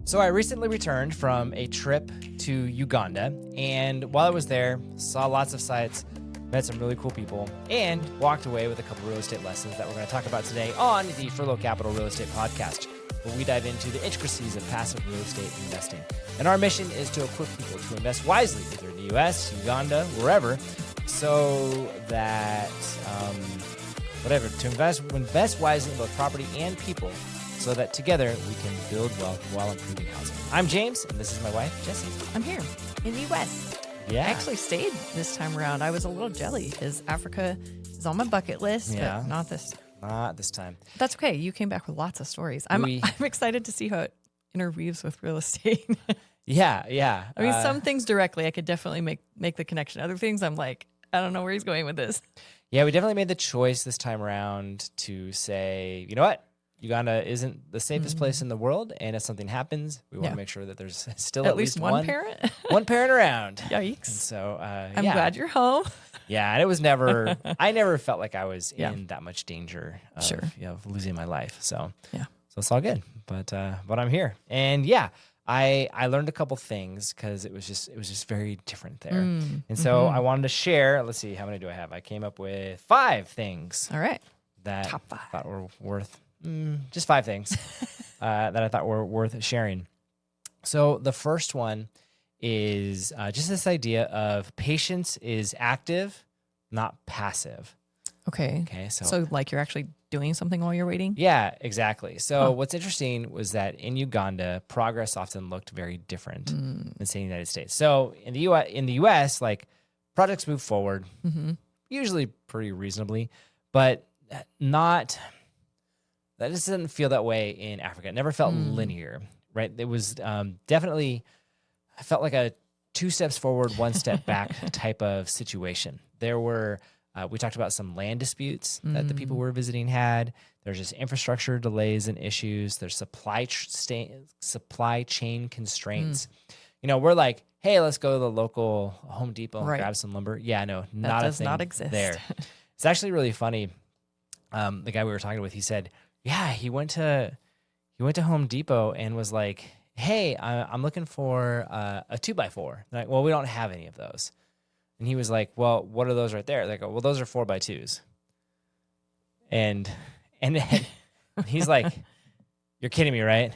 So I recently returned from a trip to Uganda, and while I was there, saw lots of sights, met some really cool people, and walked away with a couple real estate lessons that we're going to talk about today on the Furlo Capital Real Estate Podcast, where we dive into the intricacies of passive real estate investing. And our mission is to equip people to invest wisely, either in the U.S., Uganda, wherever, so that, to invest wisely in both property and people, so that together we can build wealth while improving housing. I'm James, and this is my wife, Jessie. I'm here in the U.S. Yeah. I actually stayed this time around. I was a little jelly because Africa is on my bucket list, but not this time. Not this time. That's okay. You came back with lots of stories. I'm excited to see how it interweaves with real estate. Yeah. I mean, some things directly I could definitely make the connection. Other things I'm like, I don't know where he's going with this. Yeah, we definitely made the choice this time around to say, you know what? Uganda isn't the safest place in the world, and if something happens, we want to make sure that there's still at least one parent, one parent around. Yikes! And so I'm glad you're home. Yeah, and it was never. I never felt like I was in that much danger of losing my life. So it's all good. But I'm here, and I learned a couple things because it was just very different there, and so I wanted to share. Let's see, how many do I have? I came up with 5 things. All right, that top 5 thought were worth. Just 5 things that I thought were worth sharing. So the first one is just this idea of patience is active, not passive. Okay. So like you're actually doing something while you're waiting? Yeah, exactly. So what's interesting was that in Uganda, progress often looked very different than say the United States. So in the US, like projects move forward, usually pretty reasonably, but not. That just didn't feel that way in Africa. It never felt linear, right? It was definitely, I felt like a 2 steps forward, 1 step back type of situation. There were, we talked about some land disputes that the people we were visiting had. There's just infrastructure delays and issues. There's supply chain constraints. You know, we're like, hey, let's go to the local Home Depot and grab some lumber. Yeah, no, not a thing not exist there. It's actually really funny. The guy we were talking with, he said, yeah, he went to Home Depot and was like, hey, I'm looking for a 2x4. They're like, well, we don't have any of those. And he was like, well, what are those right there? They go, well, those are 4x2s. And then he's like, you're kidding me, right?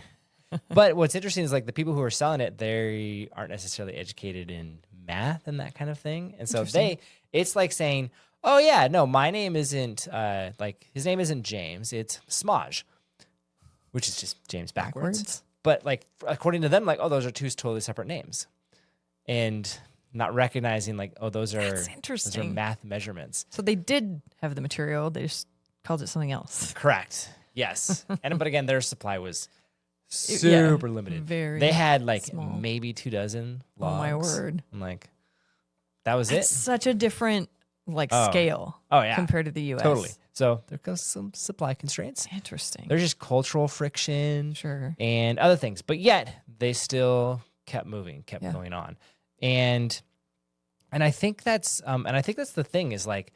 But what's interesting is like the people who are selling it, they aren't necessarily educated in math and that kind of thing. And so it's like saying, oh yeah, no, my name isn't his name isn't James, it's Smaj, which is just James backwards. But like according to them, like, oh, those are 2 totally separate names, and not recognizing like, oh, those are math measurements. So they did have the material, they just called it something else. Correct. Yes. But again, their supply was super limited. They had like small. Maybe 2 dozen logs. Oh my word! I'm like, that was it. Such a different scale compared to the U.S. Totally. So there goes some supply constraints. Interesting. There's just cultural friction and other things. But yet they still kept moving, kept going on. And I think that's the thing is like,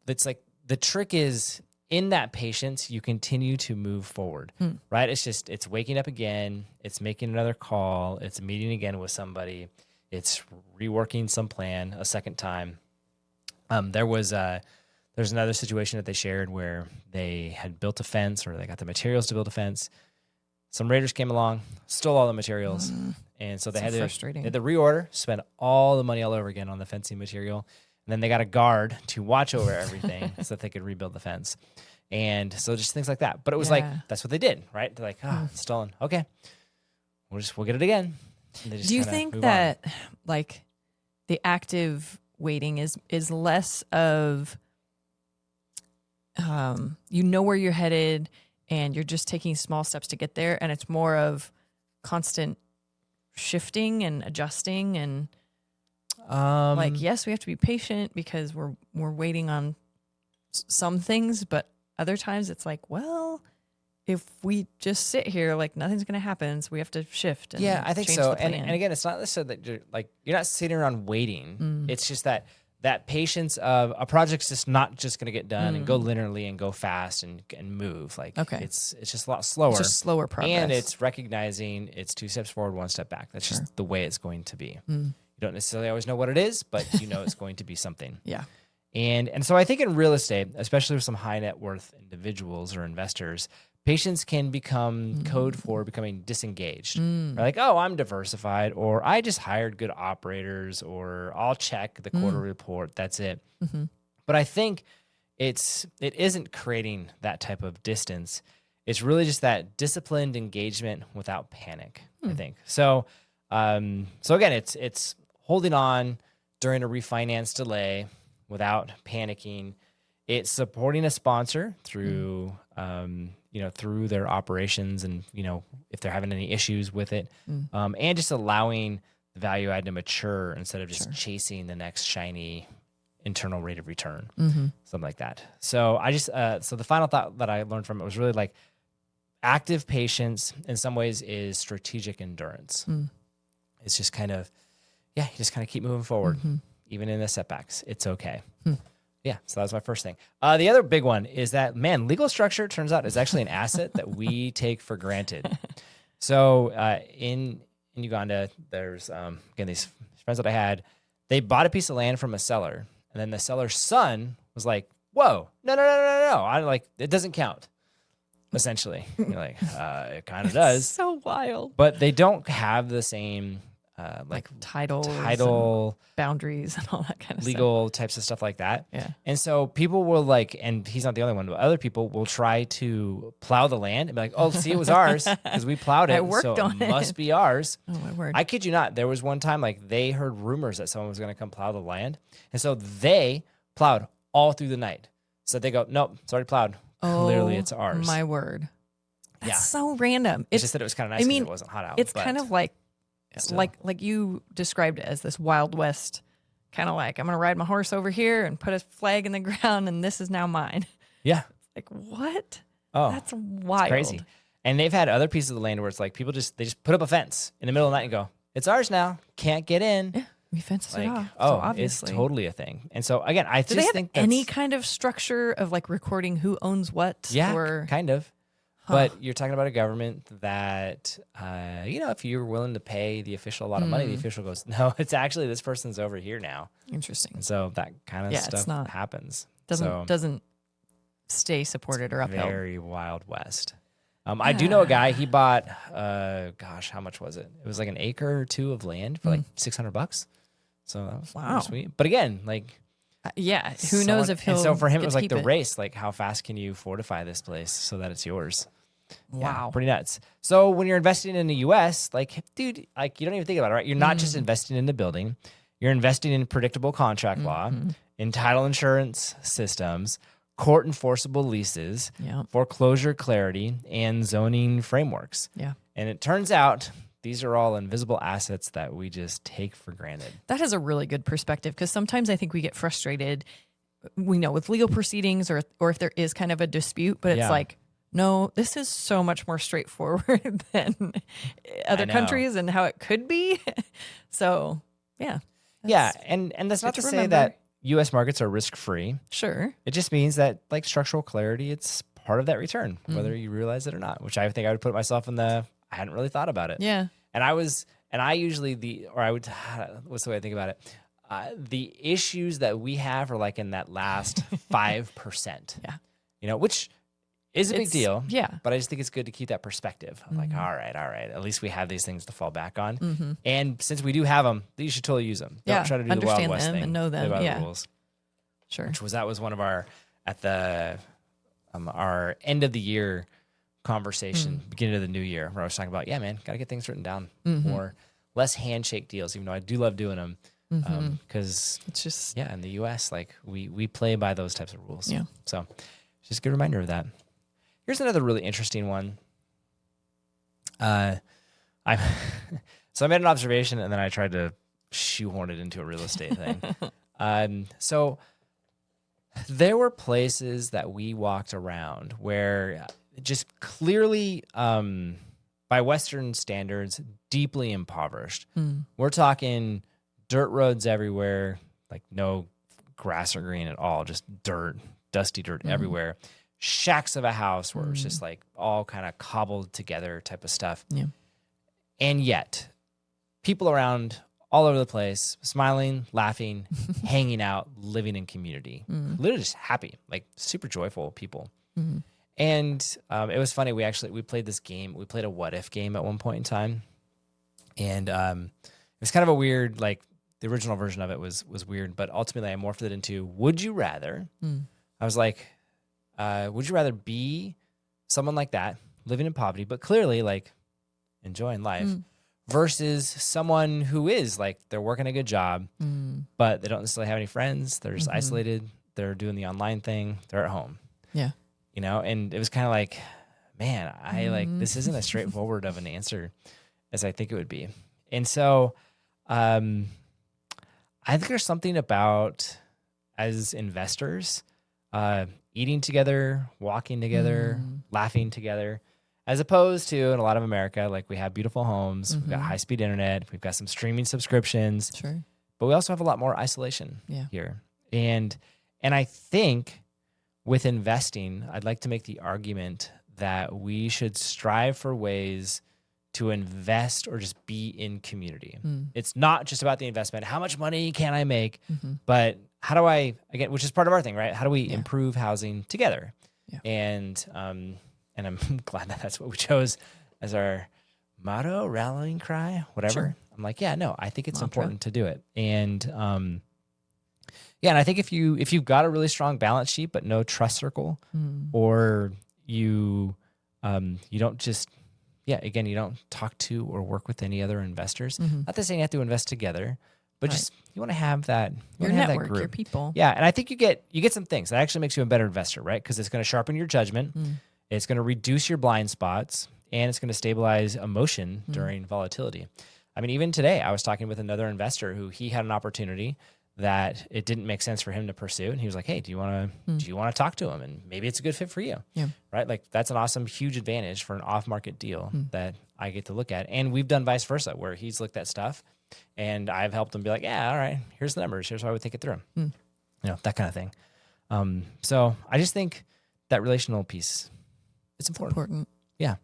it's like the trick is in that patience, you continue to move forward, right? It's waking up again. It's making another call. It's meeting again with somebody. It's reworking some plan a second time. There's another situation that they shared where they had built a fence, or they got the materials to build a fence. Some raiders came along, stole all the materials, and so they had to reorder, spend all the money all over again on the fencing material, and then they got a guard to watch over everything so that they could rebuild the fence. And so just things like that. But it was like, that's what they did, right? They're like, it's stolen. Okay, we'll get it again. Do you think that like the active waiting is less of you know where you're headed and you're just taking small steps to get there, and it's more of constant shifting and adjusting and like, yes, we have to be patient because we're waiting on some things, but other times it's like, well, if we just sit here, like nothing's going to happen, so we have to shift. And I think so. And again, it's not necessarily that you're not sitting around waiting. It's just that that patience of a project's just not just going to get done and go linearly and go fast and move. Like it's just a lot slower. It's just slower progress. And it's recognizing it's 2 steps forward, 1 step back. That's just the way it's going to be. You don't necessarily always know what it is, but you know it's going to be something. Yeah. And so I think in real estate, especially with some high net worth individuals or investors, patience can become code for becoming disengaged. Or like, oh, I'm diversified, or I just hired good operators, or I'll check the quarter report. That's it. But I think it isn't creating that type of distance. It's really just that disciplined engagement without panic, I think. So again, it's holding on during a refinance delay without panicking. It's supporting a sponsor through, through their operations and, if they're having any issues with it, and just allowing the value add to mature instead of just chasing the next shiny internal rate of return, something like that. So so the final thought that I learned from it was really like active patience in some ways is strategic endurance. It's just kind of, you just kind of keep moving forward, even in the setbacks. It's okay. Yeah, so that was my first thing. The other big one is that, legal structure, turns out, is actually an asset that we take for granted. So in Uganda, there's, again, these friends that I had, they bought a piece of land from a seller, and then the seller's son was like, whoa, no. It doesn't count, essentially. You're like, it kind of does. So wild. But they don't have the same title boundaries and all that kind of legal types of stuff like that. Yeah. And so people will and he's not the only one, but other people will try to plow the land and be like, oh, see, it was ours because we plowed it. I worked so on it must be ours. Oh, my word. I kid you not. There was one time they heard rumors that someone was going to come plow the land. And so they plowed all through the night. So they go, nope, it's already plowed. Clearly it's ours. My word. That's so random. It's just that it was kind of nice because it wasn't hot out. It's kind of like you described it as this Wild West, kind of like, I'm going to ride my horse over here and put a flag in the ground and this is now mine. Yeah. Like, what? Oh, that's wild. It's crazy. And they've had other pieces of the land where it's like people just put up a fence in the middle of the night and go, it's ours now. Can't get in. Yeah. We fenced it off. Oh, so obviously. It's totally a thing. And so again, I Do just they think have any kind of structure of recording who owns what? Yeah, kind of. But you're talking about a government that, if you're willing to pay the official a lot of money, the official goes, no, it's actually this person's over here now. Interesting. And so that kind of stuff happens. Doesn't stay supported or upheld. Very Wild West. I do know a guy, he bought, how much was it? It was like an acre or two of land for $600. So that was pretty sweet. But again, who knows if he'll. And so for him, it was like the it. race. Like, how fast can you fortify this place so that it's yours? Wow. Yeah, pretty nuts. So when you're investing in the U.S., dude, you don't even think about it, right? You're not just investing in the building. You're investing in predictable contract law, in title insurance systems, court enforceable leases, foreclosure clarity, and zoning frameworks. Yeah. And it turns out these are all invisible assets that we just take for granted. That is a really good perspective because sometimes I think we get frustrated, with legal proceedings or if there is kind of a dispute, but it's like, no, this is so much more straightforward than other countries and how it could be. So, yeah. And that's not to say that U.S. markets are risk-free. Sure. It just means that, structural clarity, it's part of that return, whether you realize it or not, which I think I would put myself in I hadn't really thought about it. Yeah. What's the way I think about it? The issues that we have are in that last 5%. Yeah. Which is a big deal. Yeah. But I just think it's good to keep that perspective. I'm all right. At least we have these things to fall back on. And since we do have them, you should totally use them. Don't try to do the Wild West thing. And know them. Play by the rules. Sure. That was one of our end of the year conversation, beginning of the new year, where I was talking about, got to get things written down more, less handshake deals, even though I do love doing them. Because it's just in the U.S., we play by those types of rules. Yeah. So it's just a good reminder of that. Here's another really interesting one. I made an observation and then I tried to shoehorn it into a real estate thing. So there were places that we walked around where just clearly, by Western standards, deeply impoverished. We're talking dirt roads everywhere, no grass or green at all, just dirt, dusty dirt everywhere. Shacks of a house where it's just like all kind of cobbled together type of stuff. Yeah. And yet, people around all over the place, smiling, laughing, hanging out, living in community, literally just happy, like super joyful people. And it was funny. We played this game. We played a what if game at one point in time. And it was kind of a weird, like the original version of it was weird, but ultimately I morphed it into, would you rather? I was like, would you rather be someone like that, living in poverty, but clearly like enjoying life, versus someone who is like, they're working a good job, but they don't necessarily have any friends. They're just isolated. They're doing the online thing. They're at home. Yeah. You know, and it was kind of like, man, this isn't as straightforward of an answer as I think it would be. And so I think there's something about, as investors, eating together, walking together, laughing together, as opposed to in a lot of America, like we have beautiful homes, we've got high-speed internet, we've got some streaming subscriptions, Sure. but we also have a lot more isolation here. And I think with investing, I'd like to make the argument that we should strive for ways to invest or just be in community. It's not just about the investment. How much money can I make? But how do I, again, which is part of our thing, right? How do we improve housing together? Yeah. And I'm glad that that's what we chose as our motto, rallying cry, whatever. Sure. I'm like, yeah, no, I think it's Mantra. important to do it. And and I think if you've got a really strong balance sheet but no trust circle, or you don't just you don't talk to or work with any other investors. Not to say you have to invest together, but just you want to have that Your have network, that group. your people. Yeah, and I think you get some things that actually makes you a better investor, right? Because it's going to sharpen your judgment, it's going to reduce your blind spots, and it's going to stabilize emotion during volatility. I mean, even today, I was talking with another investor who he had an opportunity that it didn't make sense for him to pursue, and he was like, "Hey, do you want to talk to him? And maybe it's a good fit for you." Yeah. Right? Like that's an awesome, huge advantage for an off-market deal that I get to look at, and we've done vice versa, where he's looked at stuff, and I've helped him be like, "Yeah, all right, here's the numbers. Here's how I would think it through." You know, that kind of thing. So I just think that relational piece, it's important. Yeah.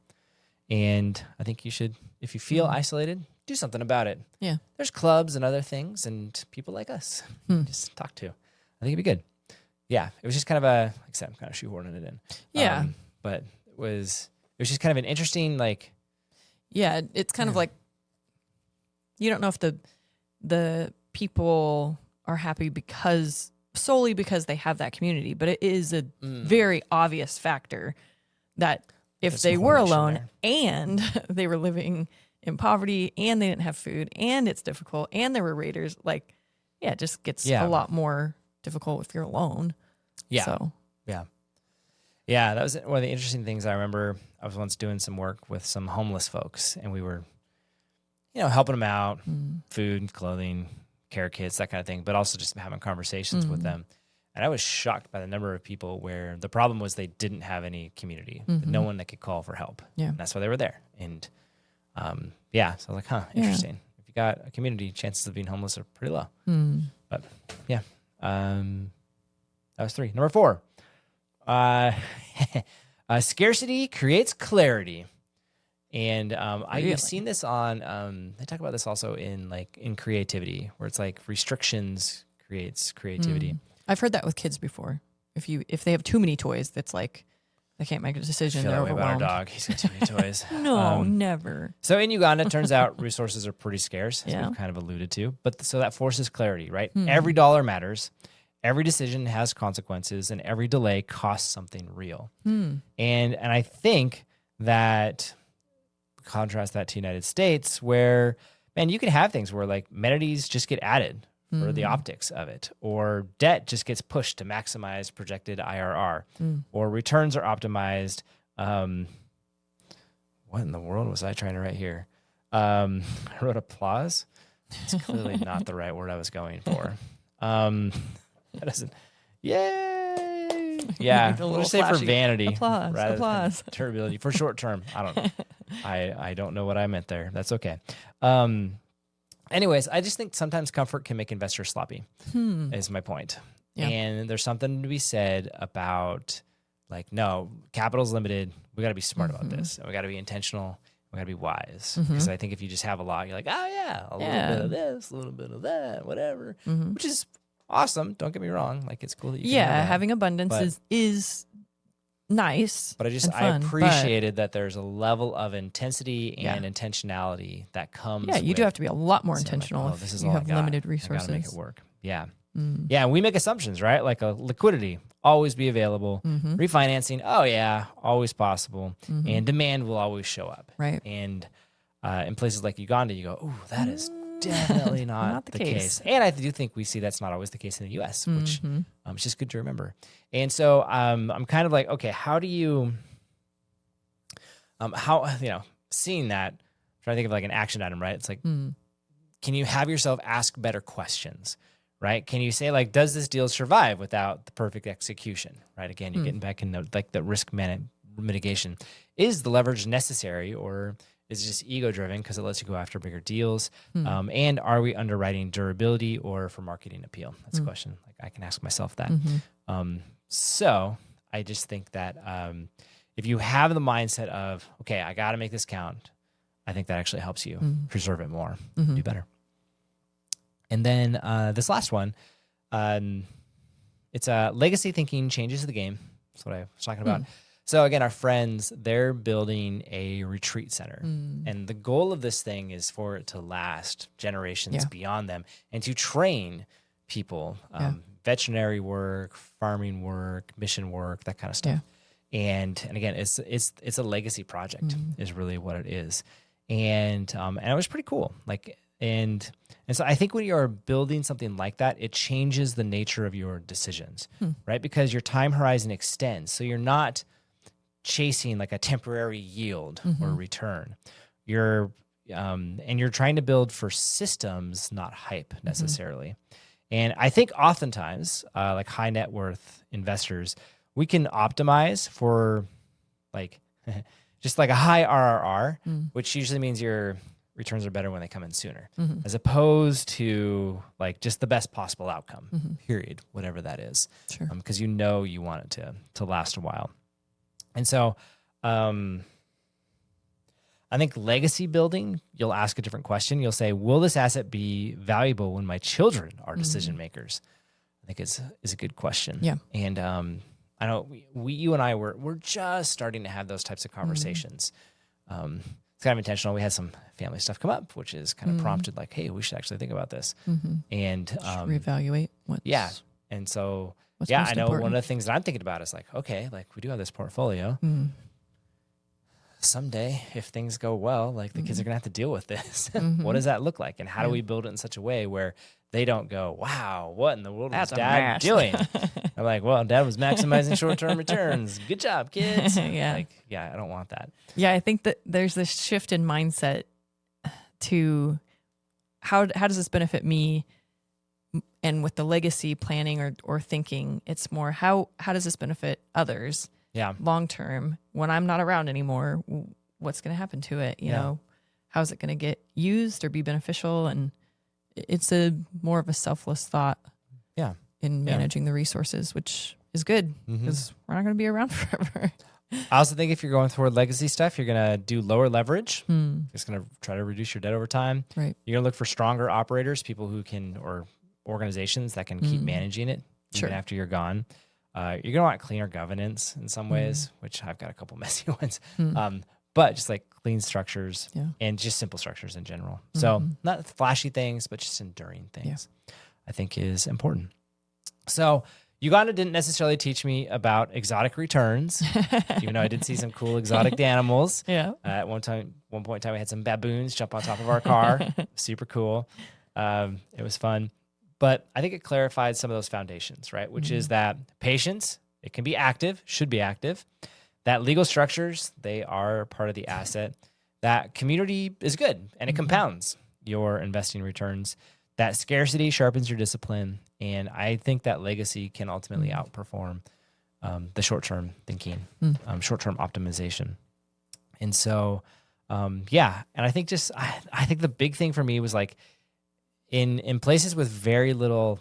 And I think you should, if you feel isolated, do something about it. Yeah. There's clubs and other things and people like us just talk to. I think it'd be good. Yeah. It was just kind of like I said, I'm kind of shoehorning it in. Yeah. But it was just kind of an interesting, like. Yeah. It's kind of like, you don't know if the people are happy solely because they have that community, but it is a very obvious factor that if they were alone and they were living in poverty and they didn't have food and it's difficult and there were raiders, like, it just gets a lot more difficult if you're alone. Yeah. So. Yeah. That was one of the interesting things. I remember I was once doing some work with some homeless folks, and we were, helping them out, food, clothing, care kits, that kind of thing, but also just having conversations with them. And I was shocked by the number of people where the problem was they didn't have any community, no one that could call for help. Yeah. And that's why they were there. And so I was like, interesting. If you got a community, chances of being homeless are pretty low. But yeah, that was 3. Number 4, scarcity creates clarity. And I've seen this on, they talk about this also in creativity, where it's like restrictions creates creativity. I've heard that with kids before. If they have too many toys, that's like they can't make a decision. I feel they're that way about overwhelmed. our dog. He's got too many toys. No, never. So in Uganda, it turns out resources are pretty scarce, as Yeah. we've kind of alluded to. But so that forces clarity, right? Every dollar matters. Every decision has consequences, and every delay costs something real. And I think that, contrast that to United States, where, man, you can have things where like amenities just get added for the optics of it, or debt just gets pushed to maximize projected IRR, or returns are optimized. What in the world was I trying to write here? I wrote applause. It's clearly not the right word I was going for. That doesn't. Yay! Yeah, A we'll little just say for flashy. vanity, Applause, rather applause. than durability for short term. I don't know. I don't know what I meant there. That's okay. Anyways, I just think sometimes comfort can make investors sloppy. Is my point. Yeah. And there's something to be said about like, no, capital's limited. We got to be smart about this. And we got to be intentional. We got to be wise. Because I think if you just have a lot, you're like, oh yeah, a little bit of this, a little bit of that, whatever, which is awesome. Don't get me wrong. Like it's cool that you can have that. Having abundance is nice. But I appreciated that there's a level of intensity and intentionality that comes. Yeah, you do have to be a lot more intentional like, this is if you all have limited resources. I gotta make it work. Yeah. Yeah, and we make assumptions, right? Like a liquidity, always be available. Refinancing, oh yeah, always possible. And demand will always show up. Right. And in places like Uganda, you go, oh, that is definitely not the case. And I do think we see that's not always the case in the U.S., which it's just good to remember. And so I'm kind of like, okay, how do you, seeing that, I'm trying to think of like an action item, right? It's like, can you have yourself ask better questions, right? Can you say like, does this deal survive without the perfect execution, right? Again, you're getting back into like the risk mitigation. Is the leverage necessary, or is it just ego driven because it lets you go after bigger deals? And are we underwriting durability or for marketing appeal? That's a question. Like I can ask myself that. So I just think that if you have the mindset of, okay, I got to make this count, I think that actually helps you preserve it more, do better. And then this last one, it's legacy thinking changes the game. That's what I was talking about. So again, our friends, they're building a retreat center. And the goal of this thing is for it to last generations beyond them and to train people, veterinary work, farming work, mission work, that kind of stuff. And again, it's a legacy project is really what it is. And it was pretty cool. Like, and so I think when you're building something like that, it changes the nature of your decisions, right? Because your time horizon extends. So you're not chasing like a temporary yield or return. You're trying to build for systems, not hype necessarily. And I think oftentimes, like high net worth investors, we can optimize for like just like a high RRR, which usually means your returns are better when they come in sooner, as opposed to like just the best possible outcome, period, whatever that is. Sure. Because you want it to last a while. And so I think legacy building, you'll ask a different question. You'll say, will this asset be valuable when my children are decision makers? I think is a good question. Yeah. And I know you and I we're just starting to have those types of conversations. It's kind of intentional. We had some family stuff come up, which is kind of prompted like, hey, we should actually think about this. And reevaluate what. Yeah. And so I know important. One of the things that I'm thinking about is like, okay, like we do have this portfolio. Someday, if things go well, like the kids are gonna have to deal with this. What does that look like? And how do we build it in such a way where they don't go, wow, what in the world was Dad doing? I'm like, well, Dad was maximizing short-term returns. Good job, kids. I don't want that. Yeah, I think that there's this shift in mindset to how does this benefit me? And with the legacy planning or thinking, it's more how does this benefit others? Long term, when I'm not around anymore, what's going to happen to it? You know, how's it going to get used or be beneficial? And it's more of a selfless thought. In managing the resources, which is good because we're not going to be around forever. I also think if you're going toward legacy stuff, you're going to do lower leverage. It's going to try to reduce your debt over time. Right. You're going to look for stronger operators, people who can, or organizations that can keep managing it even after you're gone. You're going to want cleaner governance in some ways, which I've got a couple messy ones. But just like clean structures and just simple structures in general. So not flashy things, but just enduring things, I think is important. So Uganda didn't necessarily teach me about exotic returns, even though I did see some cool exotic animals. At one point in time, we had some baboons jump on top of our car. Super cool. It was fun. But I think it clarified some of those foundations, right? Which is that patience, it can be active, should be active. That legal structures, they are part of the asset. That community is good and it compounds your investing returns. That scarcity sharpens your discipline. And I think that legacy can ultimately outperform the short-term thinking, short-term optimization. And so, and I think I think the big thing for me was like, in places with very little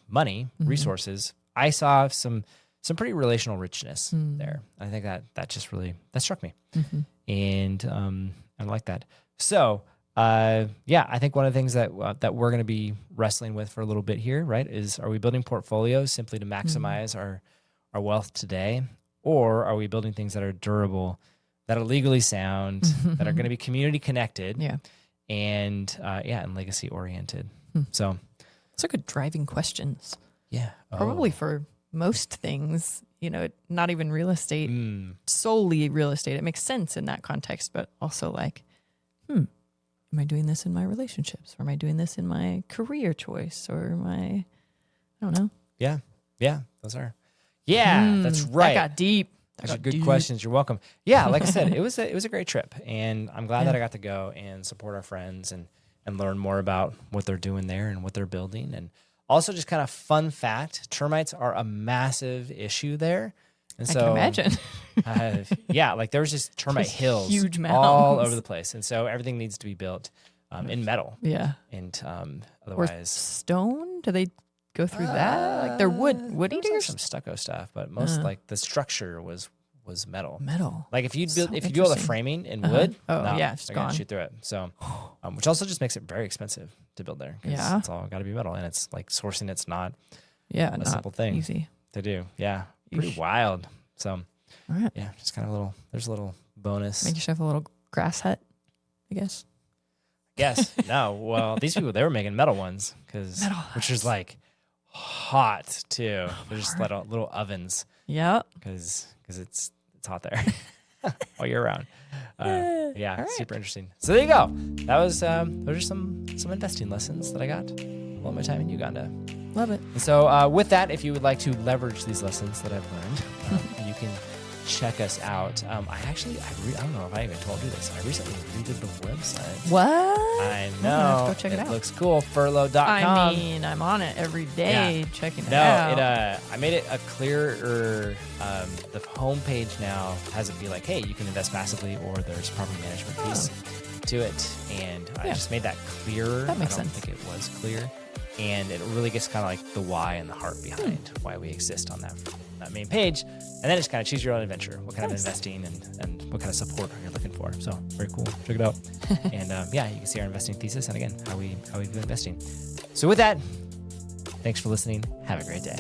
money, resources, I saw some pretty relational richness there. I think that just really, that struck me. And I like that. So I think one of the things that we're going to be wrestling with for a little bit here, right, is, are we building portfolios simply to maximize our wealth today? Or are we building things that are durable, that are legally sound, that are going to be community connected, and legacy oriented? So those are good driving questions. Yeah. Probably for most things, not even real estate, solely real estate. It makes sense in that context, but also like, am I doing this in my relationships? Or am I doing this in my career choice? Or I don't know. Yeah. Yeah. Those are. Yeah, that's right. That got deep. Those are good questions. You're welcome. Yeah, like I said, it was a great trip, and I'm glad that I got to go and support our friends and learn more about what they're doing there and what they're building. And also, just kind of fun fact: termites are a massive issue there. And I can imagine. Like there's just termite hills, huge mounds all over the place, and so everything needs to be built in metal. Yeah, and or otherwise stone. Do they go through that? Like they're wood eaters. Like some stucco stuff, but most like the structure was metal. Metal. Like if you do all the framing in wood, it's they're gone. Gonna shoot through it. So, which also just makes it very expensive to build there. Yeah, it's all got to be metal, and it's like sourcing. It's not a simple thing easy to do. Yeah, pretty wild. So, all right. Yeah, just kind of there's a little bonus. Make yourself a little grass hut, I guess. Yes. No. Well, these people, they were making metal ones which is like hot too. They're just little ovens. Yeah. Because it's hot there all year round. Right. Super interesting. So there you go. That was those are some investing lessons that I got while my time in Uganda. Love it. And so with that, if you would like to leverage these lessons that I've learned, you can check us out. I don't know if I even told you this. I recently redid the website. What? I know. Let's go check it out. It looks cool. Furlo.com. I mean, I'm on it every day checking it out. I made it a clearer. The homepage now has it be like, hey, you can invest passively, or there's property management piece to it, and I just made that clearer. That makes I don't sense. think it was clear, and it really gets kind of like the why and the heart behind why we exist on that main page. And then just kind of choose your own adventure, what kind of investing and what kind of support you're looking for. So very cool. Check it out. And you can see our investing thesis and again, how we do investing. So with that, thanks for listening. Have a great day.